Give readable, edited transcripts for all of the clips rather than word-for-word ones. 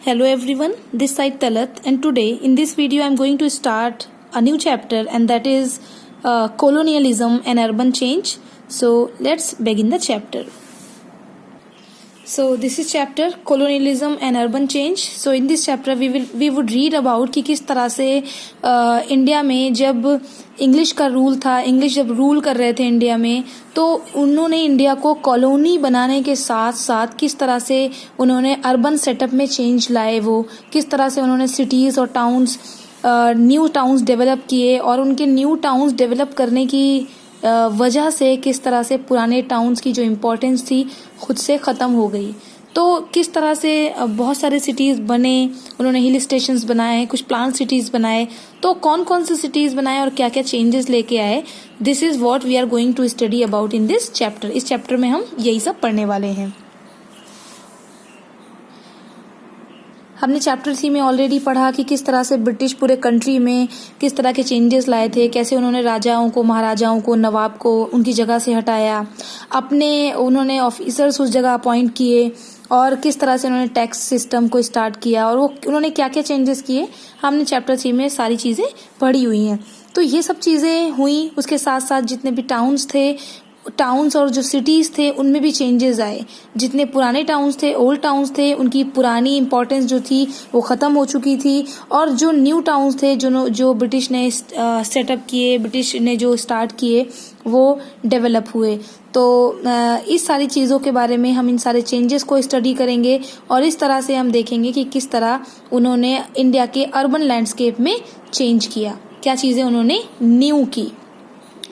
Hello everyone, this side Talat, and today in this video I am going to start a new chapter, and that is colonialism and urban change. So let's begin the chapter. So this is chapter colonialism and urban change. So in this chapter we would read about कि किस तरह से India में जब English का rule था, English जब rule कर रहे थे इंडिया में, तो उन्होंने इंडिया को कॉलोनी बनाने के साथ साथ किस तरह से उन्होंने अर्बन सेटअप में चेंज लाए, वो किस तरह से उन्होंने सिटीज़ और टाउन्स न्यू टाउन्स डेवलप किए, और उनके न्यू टाउन्स डेवलप करने की वजह से किस तरह से पुराने टाउन्स की जो इम्पोर्टेंस थी खुद से ख़त्म हो गई। तो किस तरह से बहुत सारे सिटीज़ बने, उन्होंने हिल स्टेशंस बनाए, कुछ प्लान सिटीज़ बनाए। तो कौन कौन से सिटीज़ बनाए और क्या क्या चेंजेस लेके आए, this is what we are going to study about in this chapter. इस चैप्टर में हम यही सब पढ़ने वाले हैं। हमने चैप्टर 3 में ऑलरेडी पढ़ा कि किस तरह से ब्रिटिश पूरे कंट्री में किस तरह के चेंजेस लाए थे, कैसे उन्होंने राजाओं को, महाराजाओं को, नवाब को उनकी जगह से हटाया, उन्होंने ऑफिसर्स उस जगह अपॉइंट किए, और किस तरह से उन्होंने टैक्स सिस्टम को स्टार्ट किया, और वो उन्होंने क्या क्या चेंजेस किए। हमने चैप्टर 3 में सारी चीज़ें पढ़ी हुई हैं। तो ये सब चीज़ें हुई, उसके साथ साथ जितने भी टाउन्स और जो सिटीज़ थे उनमें भी चेंजेस आए। जितने पुराने टाउन्स थे, ओल्ड टाउन्स थे, उनकी पुरानी इंपॉर्टेंस जो थी वो ख़त्म हो चुकी थी, और जो न्यू टाउन्स थे जो ब्रिटिश ने सेटअप किए, ब्रिटिश ने जो स्टार्ट किए, वो डेवलप हुए। तो इस सारी चीज़ों के बारे में हम इन सारे चेंजेस को स्टडी करेंगे, और इस तरह से हम देखेंगे कि किस तरह उन्होंने इंडिया के अर्बन लैंडस्केप में चेंज किया, क्या चीज़ें उन्होंने न्यू की।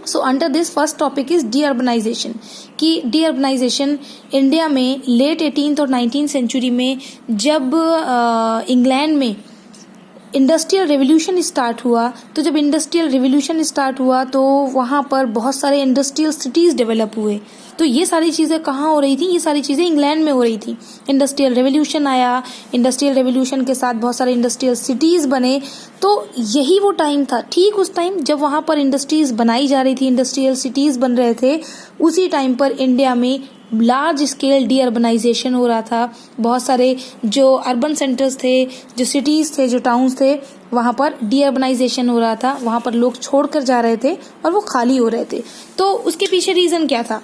So under this first topic is deurbanisation. कि डीअर्बनाइजेशन इंडिया में लेट 18th और 19th सेंचुरी में जब इंग्लैंड में इंडस्ट्रियल रेवोल्यूशन स्टार्ट हुआ, तो जब इंडस्ट्रियल रेवोल्यूशन स्टार्ट हुआ तो वहाँ पर बहुत सारे इंडस्ट्रियल सिटीज़ डेवलप हुए। तो ये सारी चीज़ें कहाँ हो रही थी? ये सारी चीज़ें इंग्लैंड में हो रही थी। इंडस्ट्रियल रेवोल्यूशन आया, इंडस्ट्रियल रेवोल्यूशन के साथ बहुत सारे इंडस्ट्रियल सिटीज़ बने। तो यही वो टाइम था, ठीक उस टाइम जब वहाँ पर इंडस्ट्रीज़ बनाई जा रही थी, इंडस्ट्रियल सिटीज़ बन रहे थे, उसी टाइम पर इंडिया में लार्ज स्केल डीअर्बनाइजेशन हो रहा था। बहुत सारे जो अर्बन सेंटर्स थे, जो सिटीज़ थे, जो टाउन्स थे, वहाँ पर डीअर्बनाइजेशन हो रहा था। वहाँ पर लोग छोड़कर जा रहे थे और वो खाली हो रहे थे। तो उसके पीछे रीज़न क्या था?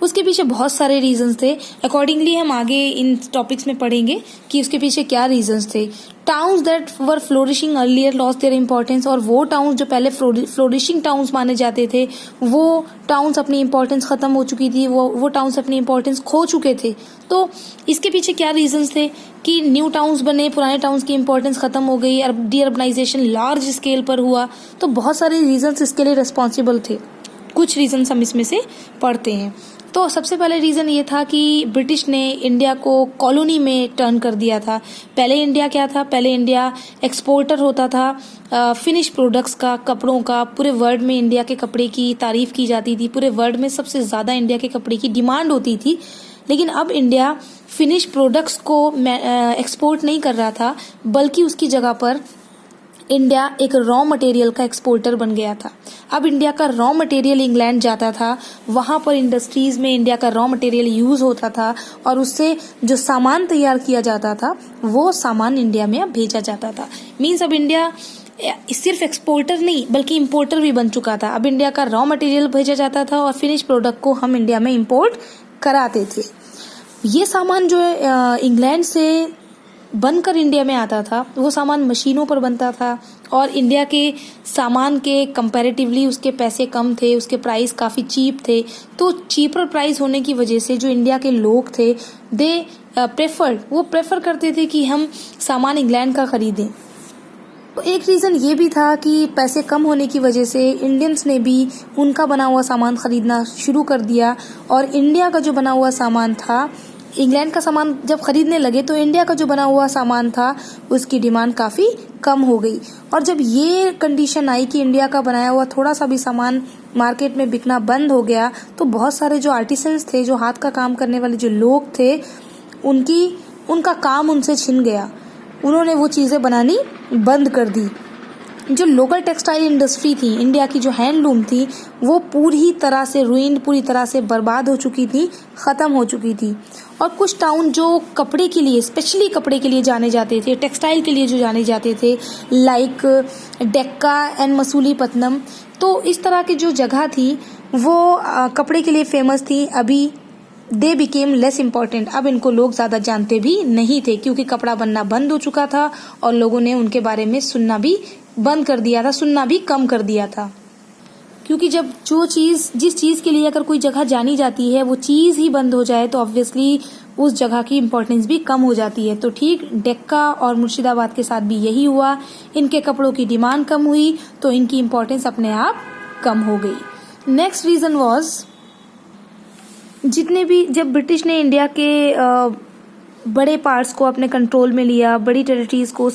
उसके पीछे बहुत सारे रीजंस थे। अकॉर्डिंगली हम आगे इन टॉपिक्स में पढ़ेंगे कि उसके पीछे क्या रीजंस थे। Towns that were flourishing earlier lost their importance, और वो टाउन्स जो पहले फ्लोरिशिंग टाउन्स माने जाते थे, वो टाउन्स अपनी इंपॉर्टेंस ख़त्म हो चुकी थी, वो टाउन्स अपनी इंपॉर्टेंस खो चुके थे। तो इसके पीछे क्या रीजंस थे कि न्यू टाउन्स बने, पुराने टाउन्स की इंपॉर्टेंस ख़त्म हो गई, डीअर्बनाइजेशन लार्ज स्केल पर हुआ। तो बहुत सारे रीजंस इसके लिए रिस्पॉन्सिबल थे। कुछ रीजंस हम इसमें से पढ़ते हैं। तो सबसे पहले रीज़न ये था कि ब्रिटिश ने इंडिया को कॉलोनी में टर्न कर दिया था। पहले इंडिया क्या था? पहले इंडिया एक्सपोर्टर होता था फिनिश प्रोडक्ट्स का, कपड़ों का। पूरे वर्ल्ड में इंडिया के कपड़े की तारीफ़ की जाती थी, पूरे वर्ल्ड में सबसे ज़्यादा इंडिया के कपड़े की डिमांड होती थी। लेकिन अब इंडिया फिनिश प्रोडक्ट्स को एक्सपोर्ट नहीं कर रहा था, बल्कि उसकी जगह पर इंडिया एक रॉ मटेरियल का एक्सपोर्टर बन गया था। अब इंडिया का रॉ मटेरियल इंग्लैंड जाता था, वहाँ पर इंडस्ट्रीज़ में इंडिया का रॉ मटेरियल यूज़ होता था, और उससे जो सामान तैयार किया जाता था वो सामान इंडिया में अब भेजा जाता था। मीन्स अब इंडिया सिर्फ एक्सपोर्टर नहीं बल्कि इम्पोर्टर भी बन चुका था। अब इंडिया का रॉ मटेरियल भेजा जाता था और फिनिश प्रोडक्ट को हम इंडिया में इम्पोर्ट कराते थे। ये सामान जो इंग्लैंड से बनकर इंडिया में आता था, वो सामान मशीनों पर बनता था, और इंडिया के सामान के कंपैरेटिवली उसके पैसे कम थे, उसके प्राइस काफ़ी चीप थे। तो चीपर प्राइस होने की वजह से जो इंडिया के लोग थे, वो प्रेफर करते थे कि हम सामान इंग्लैंड का ख़रीदें। तो एक रीज़न ये भी था कि पैसे कम होने की वजह से इंडियंस ने भी उनका बना हुआ सामान ख़रीदना शुरू कर दिया, और इंडिया का जो बना हुआ सामान था, इंग्लैंड का सामान जब खरीदने लगे तो इंडिया का जो बना हुआ सामान था उसकी डिमांड काफ़ी कम हो गई। और जब ये कंडीशन आई कि इंडिया का बनाया हुआ थोड़ा सा भी सामान मार्केट में बिकना बंद हो गया, तो बहुत सारे जो आर्टिसंस थे, जो हाथ का काम करने वाले जो लोग थे, उनका काम उनसे छिन गया। उन्होंने वो चीज़ें बनानी बंद कर दी। जो लोकल टेक्सटाइल इंडस्ट्री थी, इंडिया की जो हैंडलूम थी, वो पूरी तरह से रुइंड, पूरी तरह से बर्बाद हो चुकी थी, ख़त्म हो चुकी थी। और कुछ टाउन जो कपड़े के लिए, स्पेशली कपड़े के लिए जाने जाते थे, टेक्सटाइल के लिए जो जाने जाते थे, लाइक डेक्का एंड मसूलीपट्टनम, तो इस तरह की जो जगह थी वो कपड़े के लिए फेमस थी। अभी दे बिकेम लेस इम्पॉर्टेंट, अब इनको लोग ज़्यादा जानते भी नहीं थे, क्योंकि कपड़ा बनना बंद हो चुका था और लोगों ने उनके बारे में सुनना भी बंद कर दिया था, सुनना भी कम कर दिया था। क्योंकि जब जिस चीज़ के लिए अगर कोई जगह जानी जाती है वो चीज़ ही बंद हो जाए तो ऑब्वियसली उस जगह की इम्पोर्टेंस भी कम हो जाती है। तो ठीक डेक्का और मुर्शिदाबाद के साथ भी यही हुआ, इनके कपड़ों की डिमांड कम हुई तो इनकी इम्पोर्टेंस अपने आप कम हो गई। नेक्स्ट रीज़न वाज, जब ब्रिटिश ने इंडिया के बड़े पार्ट्स को अपने कंट्रोल में लिया, बड़ी टेरिटरीज को,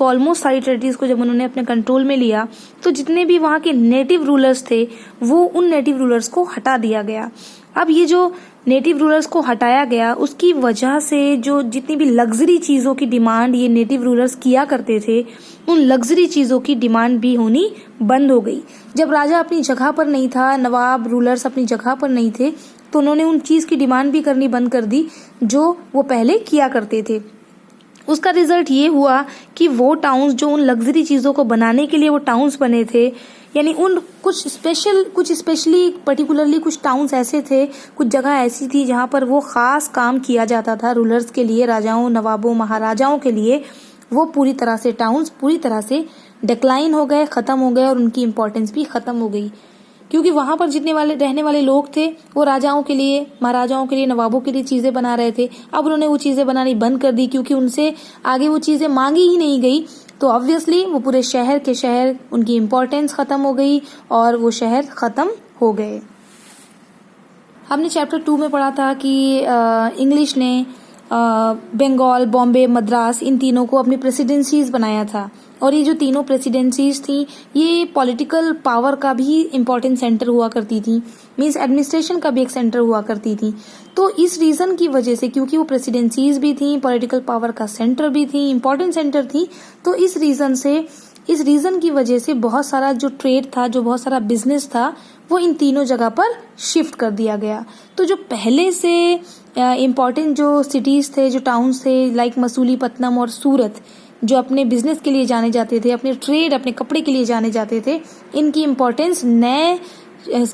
ऑलमोस्ट सारी टेरिटरीज को जब उन्होंने अपने कंट्रोल में लिया, तो जितने भी वहाँ के नेटिव रूलर्स थे वो उन नेटिव रूलर्स को हटा दिया गया। अब ये जो नेटिव रूलर्स को हटाया गया उसकी वजह से जो जितनी भी लग्जरी चीज़ों की डिमांड ये नेटिव रूलर्स किया करते थे, उन लग्जरी चीज़ों की डिमांड भी होनी बंद हो गई। जब राजा अपनी जगह पर नहीं था, नवाब रूलर्स अपनी जगह पर नहीं थे, तो उन्होंने उन चीज़ की डिमांड भी करनी बंद कर दी जो वो पहले किया करते थे। उसका रिजल्ट ये हुआ कि वो टाउन्स जो उन लग्जरी चीज़ों को बनाने के लिए वो टाउन्स बने थे, यानी उन कुछ स्पेशली पर्टिकुलरली कुछ टाउन्स ऐसे थे, कुछ जगह ऐसी थी जहाँ पर वो ख़ास काम किया जाता था रूलर्स के लिए, राजाओं, नवाबों, महाराजाओं के लिए, वो पूरी तरह से टाउन्स पूरी तरह से डिक्लाइन हो गए, ख़त्म हो गए और उनकी इम्पोर्टेंस भी ख़त्म हो गई। क्योंकि वहाँ पर रहने वाले लोग थे वो राजाओं के लिए, महाराजाओं के लिए, नवाबों के लिए चीज़ें बना रहे थे। अब उन्होंने वो चीज़ें बनानी बंद कर दी क्योंकि उनसे आगे वो चीज़ें मांगी ही नहीं गई, तो ऑब्वियसली वो पूरे शहर के शहर उनकी इम्पोर्टेंस ख़त्म हो गई और वो शहर ख़त्म हो गए। हमने चैप्टर 2 में पढ़ा था कि इंग्लिश ने बंगाल, बॉम्बे, मद्रास, इन तीनों को अपनी प्रेसिडेंसीज बनाया था, और ये जो तीनों प्रेसिडेंसीज थी ये पॉलिटिकल पावर का भी इम्पोर्टेंट सेंटर हुआ करती थी, मींस एडमिनिस्ट्रेशन का भी एक सेंटर हुआ करती थी। तो इस रीज़न की वजह से, क्योंकि वो प्रेसिडेंसीज भी थी, पॉलिटिकल पावर का सेंटर भी थी, इम्पोर्टेंट सेंटर थी, तो इस रीज़न की वजह से बहुत सारा जो ट्रेड था, जो बहुत सारा बिजनेस था, वो इन तीनों जगह पर शिफ्ट कर दिया गया। तो जो पहले से इम्पोर्टेंट जो सिटीज़ थे, जो टाउन्स थे, लाइक मसूलीपट्टनम और सूरत, जो अपने बिजनेस के लिए जाने जाते थे, अपने ट्रेड, अपने कपड़े के लिए जाने जाते थे, इनकी इम्पोर्टेंस नए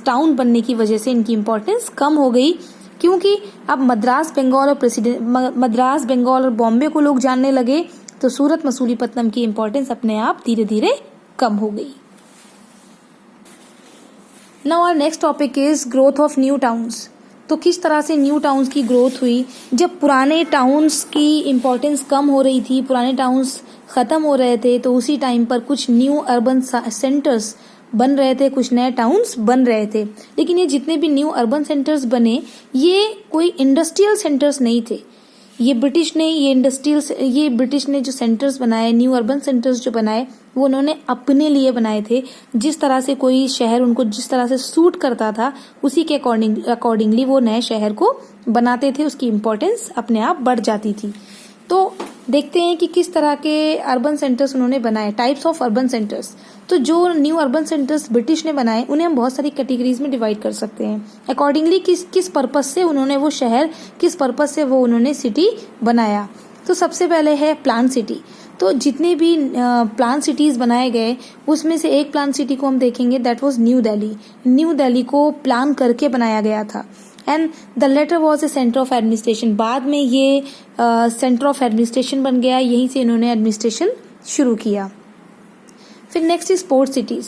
टाउन बनने की वजह से इनकी इम्पोर्टेंस कम हो गई। क्योंकि अब मद्रास, बंगाल और बॉम्बे को लोग जानने लगे, तो सूरत, मसूलीपट्टनम की इम्पोर्टेंस अपने आप धीरे धीरे कम हो गई। Now our next topic is growth of new towns. तो किस तरह से न्यू टाउन्स की ग्रोथ हुई। जब पुराने टाउन्स की इम्पोर्टेंस कम हो रही थी, पुराने टाउन्स ख़त्म हो रहे थे, तो उसी टाइम पर कुछ न्यू अर्बन सेंटर्स बन रहे थे, कुछ नए टाउन्स बन रहे थे। लेकिन ये जितने भी न्यू अर्बन सेंटर्स बने, ये कोई इंडस्ट्रियल सेंटर्स नहीं थे। ये ब्रिटिश ने जो सेंटर्स बनाए, न्यू अर्बन सेंटर्स जो बनाए, वो उन्होंने अपने लिए बनाए थे। जिस तरह से कोई शहर उनको जिस तरह से सूट करता था, उसी के अकॉर्डिंगली वो नए शहर को बनाते थे, उसकी इम्पोर्टेंस अपने आप बढ़ जाती थी। तो देखते हैं कि किस तरह के अर्बन सेंटर्स उन्होंने बनाए, टाइप्स ऑफ अर्बन सेंटर्स। तो जो न्यू अर्बन सेंटर्स ब्रिटिश ने बनाए, उन्हें हम बहुत सारी कैटेगरीज में डिवाइड कर सकते हैं अकॉर्डिंगली किस पर्पस से उन्होंने वो शहर, किस पर्पस से वो उन्होंने सिटी बनाया। तो सबसे पहले है प्लान सिटी। तो जितने भी प्लान सिटीज़ बनाए गए, उसमें से एक प्लान सिटी को हम देखेंगे, that was new Delhi. New Delhi को प्लान करके बनाया गया था, and the latter was a centre of administration. बाद में ये सेंटर ऑफ एडमिनिस्ट्रेशन बन गया, यहीं से इन्होंने एडमिनिस्ट्रेशन शुरू किया। फिर next is port cities.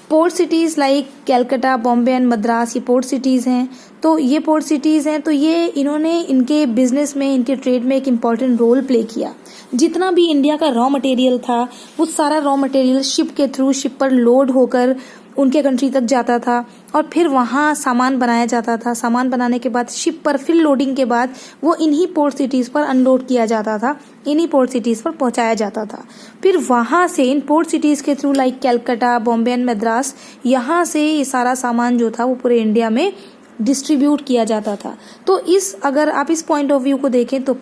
Port cities like Calcutta, Bombay and Madras, ये पोर्ट सिटीज़ हैं। तो ये पोर्ट सिटीज़ हैं, तो ये इन्होंने इनके बिजनेस में, इनके ट्रेड में एक इम्पॉर्टेंट रोल प्ले किया। जितना भी इंडिया का रॉ मटेरियल था, वो सारा रॉ मटेरियल शिप के थ्रू, शिप पर लोड होकर उनके कंट्री तक जाता था, और फिर वहाँ सामान बनाया जाता था। सामान बनाने के बाद शिप पर फिर लोडिंग के बाद वो इन्हीं पोर्ट सिटीज़ पर अनलोड किया जाता था, इन्हीं पोर्ट सिटीज़ पर पहुँचाया जाता था। फिर वहाँ से इन पोर्ट सिटीज़ के through like Calcutta, Bombay and Madras, यहाँ से ये सारा सामान जो था वो पूरे इंडिया में डिस्ट्रीब्यूट किया जाता था। तो अगर आप इस पॉइंट ऑफ व्यू को देखें, तो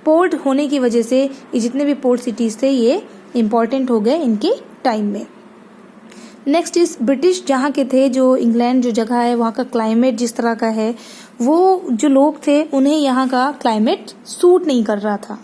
पोर्ट होने की वजह से ये जितने भी पोर्ट सिटीज़ थे, ये इम्पॉर्टेंट हो गए इनके टाइम में। नेक्स्ट इज ब्रिटिश जहाँ के थे, जो इंग्लैंड जो जगह है वहाँ का क्लाइमेट जिस तरह का है, वो जो लोग थे उन्हें यहाँ का क्लाइमेट सूट नहीं कर रहा था।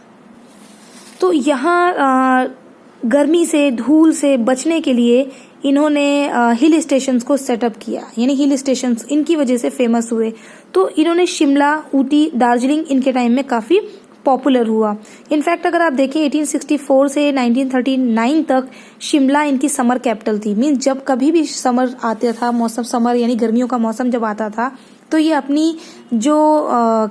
तो यहाँ गर्मी से, धूल से बचने के लिए इन्होंने हिल स्टेशंस को सेटअप किया, यानी हिल स्टेशंस इनकी वजह से फेमस हुए। तो इन्होंने शिमला, ऊटी, दार्जिलिंग इनके टाइम में काफ़ी पॉपुलर हुआ। इनफैक्ट अगर आप देखें 1864 से 1939 तक शिमला इनकी समर कैपिटल थी। मीन्स जब कभी भी समर आता था, मौसम समर यानी गर्मियों का मौसम जब आता था, तो ये अपनी जो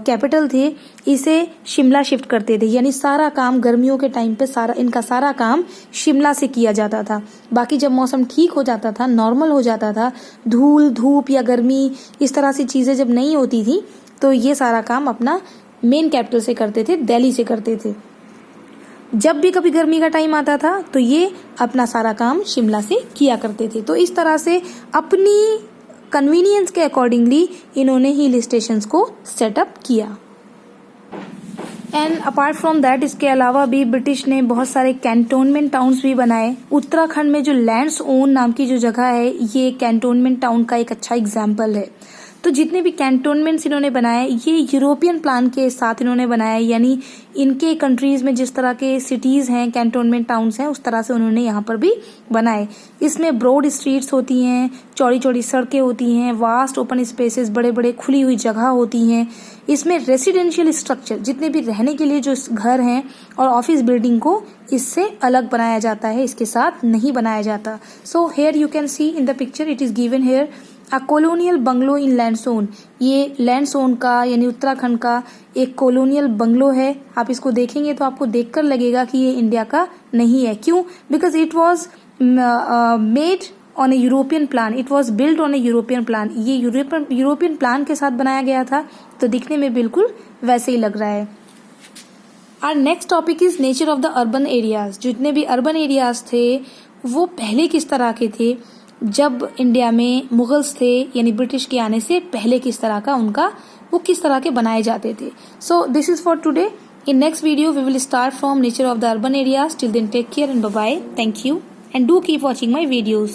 कैपिटल थी इसे शिमला शिफ्ट करते थे। यानी सारा काम गर्मियों के टाइम पे इनका सारा काम शिमला से किया जाता था। बाकी जब मौसम ठीक हो जाता था, नॉर्मल हो जाता था, धूल, धूप या गर्मी इस तरह से चीज़ें जब नहीं होती थी, तो ये सारा काम अपना मेन कैपिटल से करते थे, दिल्ली से करते थे। जब भी कभी गर्मी का टाइम आता था तो ये अपना सारा काम शिमला से किया करते थे। तो इस तरह से अपनी कन्वीनियंस के अकॉर्डिंगली इन्होंने हिल स्टेशंस को सेटअप किया। एंड अपार्ट फ्रॉम दैट, इसके अलावा भी ब्रिटिश ने बहुत सारे कैंटोनमेंट टाउन्स भी बनाए। उत्तराखंड में जो लैंड्स ओन नाम की जो जगह है, ये कैंटोनमेंट टाउन का एक अच्छा एग्जाम्पल है। तो जितने भी कैंटोनमेंट्स इन्होंने बनाए, ये यूरोपियन प्लान के साथ इन्होंने बनाए, यानी इनके कंट्रीज में जिस तरह के सिटीज़ हैं, कैंटोनमेंट टाउन्स हैं, उस तरह से उन्होंने यहाँ पर भी बनाए। इसमें ब्रॉड स्ट्रीट्स होती हैं, चौड़ी चौड़ी सड़कें होती हैं, वास्ट ओपन स्पेसेस, बड़े बड़े खुली हुई जगह होती हैं। इसमें रेसिडेंशियल स्ट्रक्चर, जितने भी रहने के लिए जो घर हैं और ऑफिस बिल्डिंग को इससे अलग बनाया जाता है, इसके साथ नहीं बनाया जाता। So here you can see in the picture it is given here a colonial bungalow in Lansdowne. ये लैंडसोन का यानी उत्तराखंड का एक कॉलोनियल बंगलो है। आप इसको देखेंगे तो आपको देखकर लगेगा कि ये इंडिया का नहीं है। क्यों? Because it was made on A European plan, it was build on A European plan. ये यूरोपियन प्लान के साथ बनाया गया था, तो दिखने में बिल्कुल वैसे ही लग रहा है। Our next topic is nature of the urban areas. जितने भी अर्बन एरियाज थे वो पहले किस तरह के थे, जब इंडिया में मुगल्स थे यानी ब्रिटिश के आने से पहले किस तरह का वो किस तरह के बनाए जाते थे। So this is for today. In next video we will start from nature of the urban areas. Till then take care and bye bye. Thank you and do keep watching my videos.